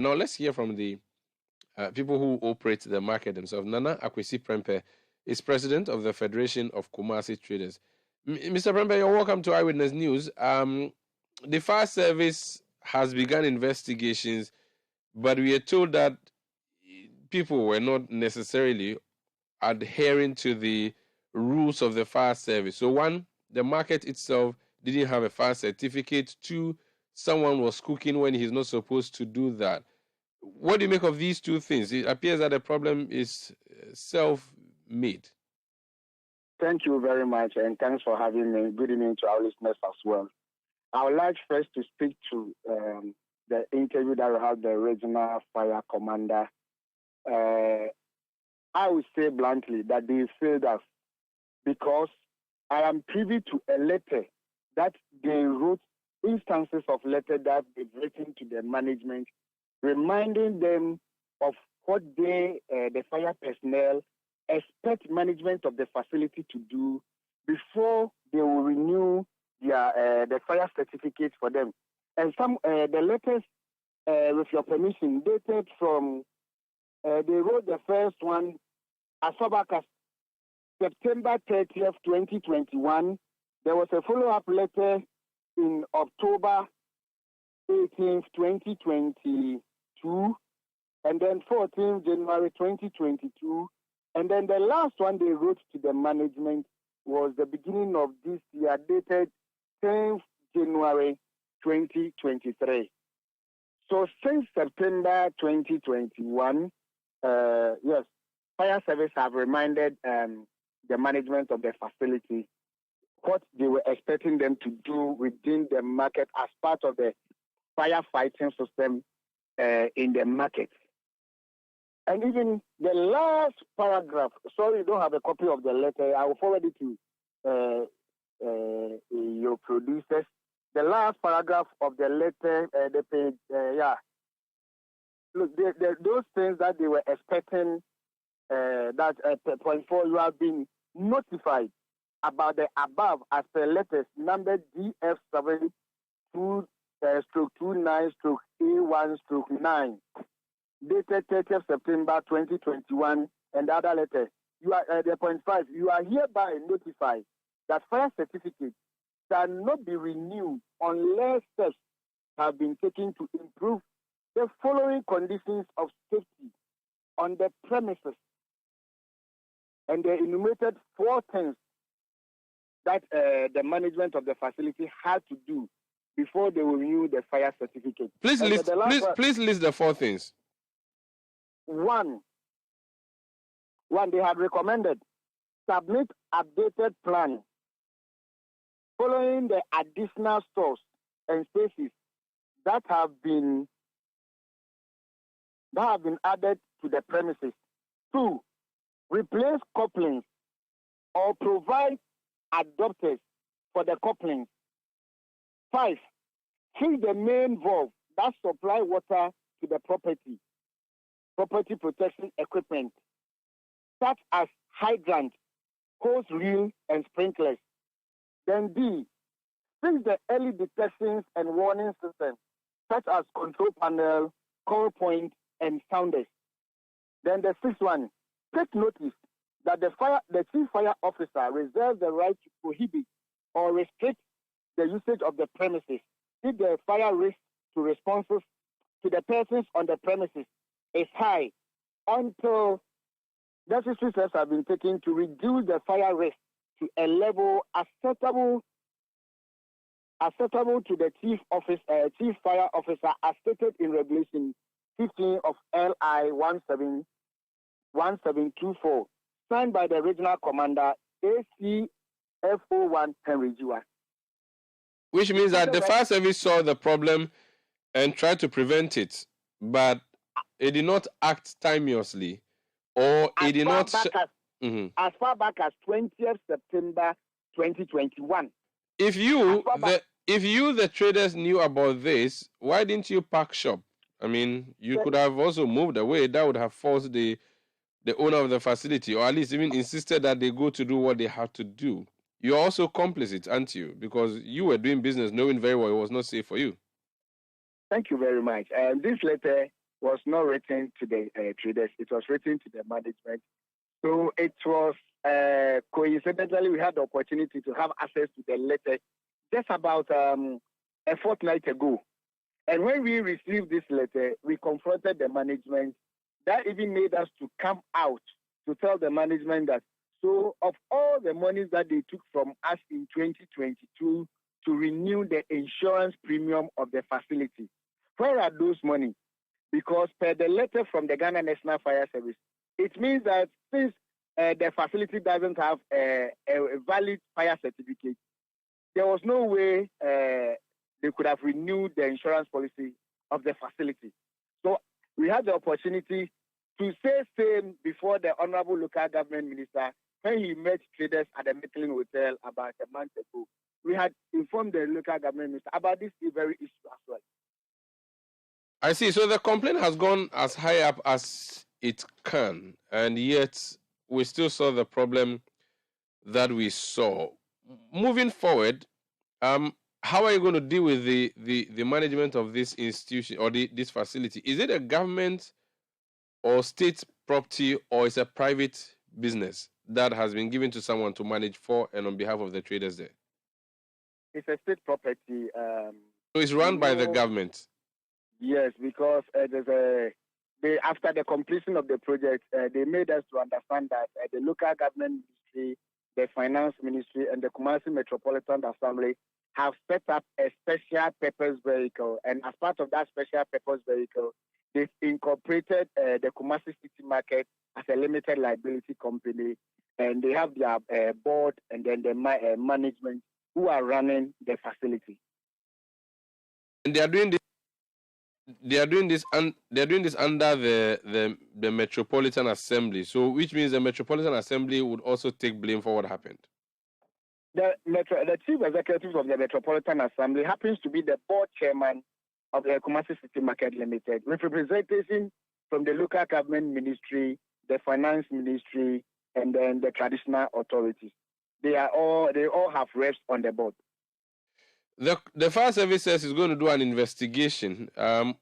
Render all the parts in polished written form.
Now, let's hear from the people who operate the market themselves. Nana Akwasi Prempeh is president of the Federation of Kumasi Traders. Mr. Prempeh, you're welcome to Eyewitness News. The fire service has begun investigations, but we are told that people were not necessarily adhering to the rules of the fire service. So, one, the market itself didn't have a fire certificate. Two, someone was cooking when he's not supposed to do that. What do you make of these two things? It appears that the problem is self-made. Thank you very much, and thanks for having me. Good evening to our listeners as well. I would like first to speak to the interview that we had the Regional Fire Commander. I would say bluntly that they failed us because I am privy to a letter that they wrote, instances of letter that they've written to the management, reminding them of what they, the fire personnel, expect management of the facility to do before they will renew their the fire certificate for them. And some the letters, with your permission, dated from they wrote the first one as far back as September 30th, 2021. There was a follow-up letter in October 18th, 2022, and then 14th January 2022, and then the last one they wrote to the management was the beginning of this year, dated 10th January 2023. So since September 2021, yes, fire service have reminded the management of the facility what they were expecting them to do within the market as part of the firefighting system in the market. And even the last paragraph, sorry, you don't have a copy of the letter, I will forward it to your producers. The last paragraph of the letter, the page, look, those things that they were expecting, that at point 4, you have been notified about the above as per letters numbered DF7 /29/A1/9, dated 30th September 2021, and the other letter. You are at the point 5. You are hereby notified that fire certificate shall not be renewed unless steps have been taken to improve the following conditions of safety on the premises. And they enumerated 4 things that the management of the facility had to do before they will renew the fire certificate. Please list the 4 things. One, they had recommended submit updated plan following the additional stores and spaces that have been added to the premises. 2, replace couplings or provide adapters for the couplings. 5, fix the main valve that supply water to the property protection equipment, such as hydrant, hose reel, and sprinklers. Then D, fix the early detections and warning system, such as control panel, call point, and sounders. Then the 6th one, take notice that the chief fire officer reserves the right to prohibit or restrict the usage of the premises if the fire risk to responses to the persons on the premises is high, until necessary steps have been taken to reduce the fire risk to a level acceptable to the chief fire officer as stated in Regulation 15 of LI 1724, signed by the Regional Commander ACFO1 Henry Jiwa. Which means that the fire service saw the problem and tried to prevent it, but it did not act timeously, or it did not. As far back as 20th September 2021. If you, the traders, knew about this, why didn't you pack shop? I mean, you could have also moved away. That would have forced the owner of the facility, or at least even insisted that they go to do what they had to do. You're also complicit, aren't you? Because you were doing business knowing very well it was not safe for you. Thank you very much. This letter was not written to the traders. It was written to the management. So it was coincidentally, we had the opportunity to have access to the letter just about a fortnight ago. And when we received this letter, we confronted the management. That even made us to come out to tell the management that, so of all the monies that they took from us in 2022 to renew the insurance premium of the facility, where are those money? Because per the letter from the Ghana National Fire Service, it means that since the facility doesn't have a valid fire certificate, there was no way they could have renewed the insurance policy of the facility. So we had the opportunity to say same before the Honorable Local Government Minister when he met traders at the Michelin Hotel about a month ago. We had informed the local government minister about this very issue as well. I see. So the complaint has gone as high up as it can, and yet we still saw the problem that we saw. Moving forward, how are you going to deal with the management of this institution or this facility? Is it a government or state property, or is it a private business that has been given to someone to manage for and on behalf of the traders there? It's a state property. So it's run by the government? Yes, because after the completion of the project, they made us to understand that the local government ministry, the finance ministry, and the Kumasi Metropolitan Assembly have set up a special purpose vehicle. And as part of that special purpose vehicle, they've incorporated the Kumasi Citi Market as a limited liability company. And they have their board and then the management who are running the facility. And they are doing this. They are doing this under the Metropolitan Assembly. So, which means the Metropolitan Assembly would also take blame for what happened. The chief executive of the Metropolitan Assembly happens to be the board chairman of the Kumasi Citi Market Limited, with representation from the local government ministry, the finance ministry, and then the traditional authorities. They all have reps on the board. The fire service says is going to do an investigation.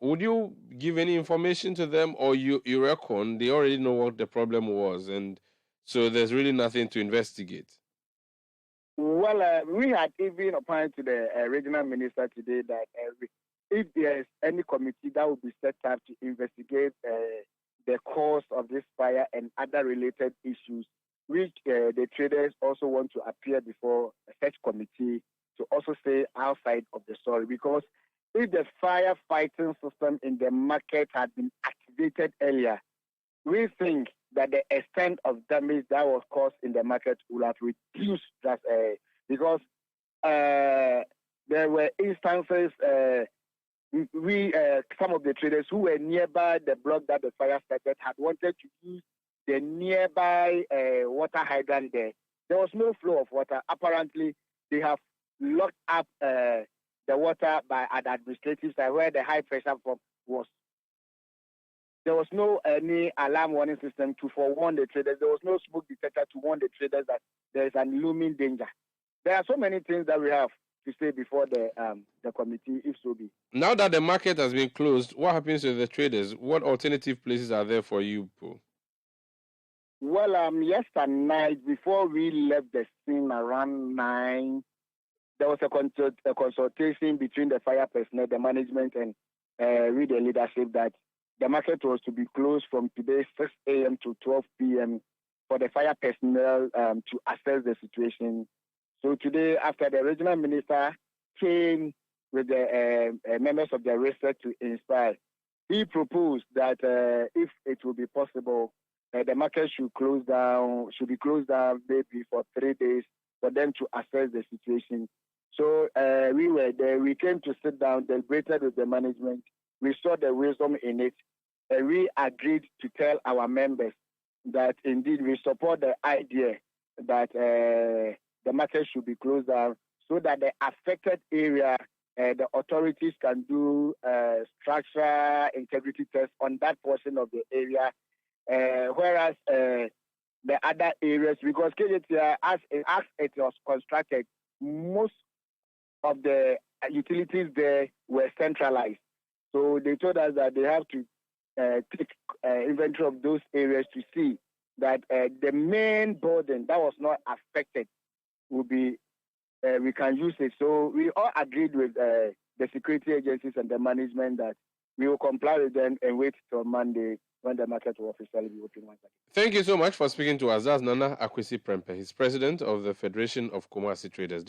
Would you give any information to them, or you reckon they already know what the problem was, and so there's really nothing to investigate? Well, we had even appointed to the regional minister today that if there is any committee that will be set up to investigate the cause of this fire and other related issues, which the traders also want to appear before such committee to also stay outside of the story. Because if the firefighting system in the market had been activated earlier, we think that the extent of damage that was caused in the market would have reduced because there were instances some of the traders who were nearby the block that the fire started had wanted to use the nearby water hydrant there. There was no flow of water. Apparently, they have locked up the water at the administrative side where the high pressure pump was. There was no any alarm warning system to forewarn the traders. There was no smoke detector to warn the traders that there is an looming danger. There are so many things that we have to say before the committee, if so be. Now that the market has been closed, what happens to the traders? What alternative places are there for you, Paul? Well, yesterday night, before we left the scene around 9, there was a consultation between the fire personnel, the management, and with the leadership that the market was to be closed from today 6 a.m. to 12 p.m. for the fire personnel to assess the situation. So today, after the regional minister came with the members of the research to inspire, he proposed that if it will be possible, the market should be closed down maybe for 3 days for them to assess the situation. So we were there. We came to sit down, deliberated with the management. We saw the wisdom in it. We agreed to tell our members that indeed we support the idea that the market should be closed down so that the affected area, the authorities can do structural integrity tests on that portion of the area, whereas the other areas, because Kejetia, as it was constructed, most of the utilities there were centralized. So they told us that they have to take inventory of those areas to see that the main burden that was not affected will be, we can use it. So we all agreed with the security agencies and the management that we will comply with them and wait till Monday when the market will officially be open once again. Thank you so much for speaking to us. That's Nana Akwasi Prempeh. He's president of the Federation of Kumasi Traders.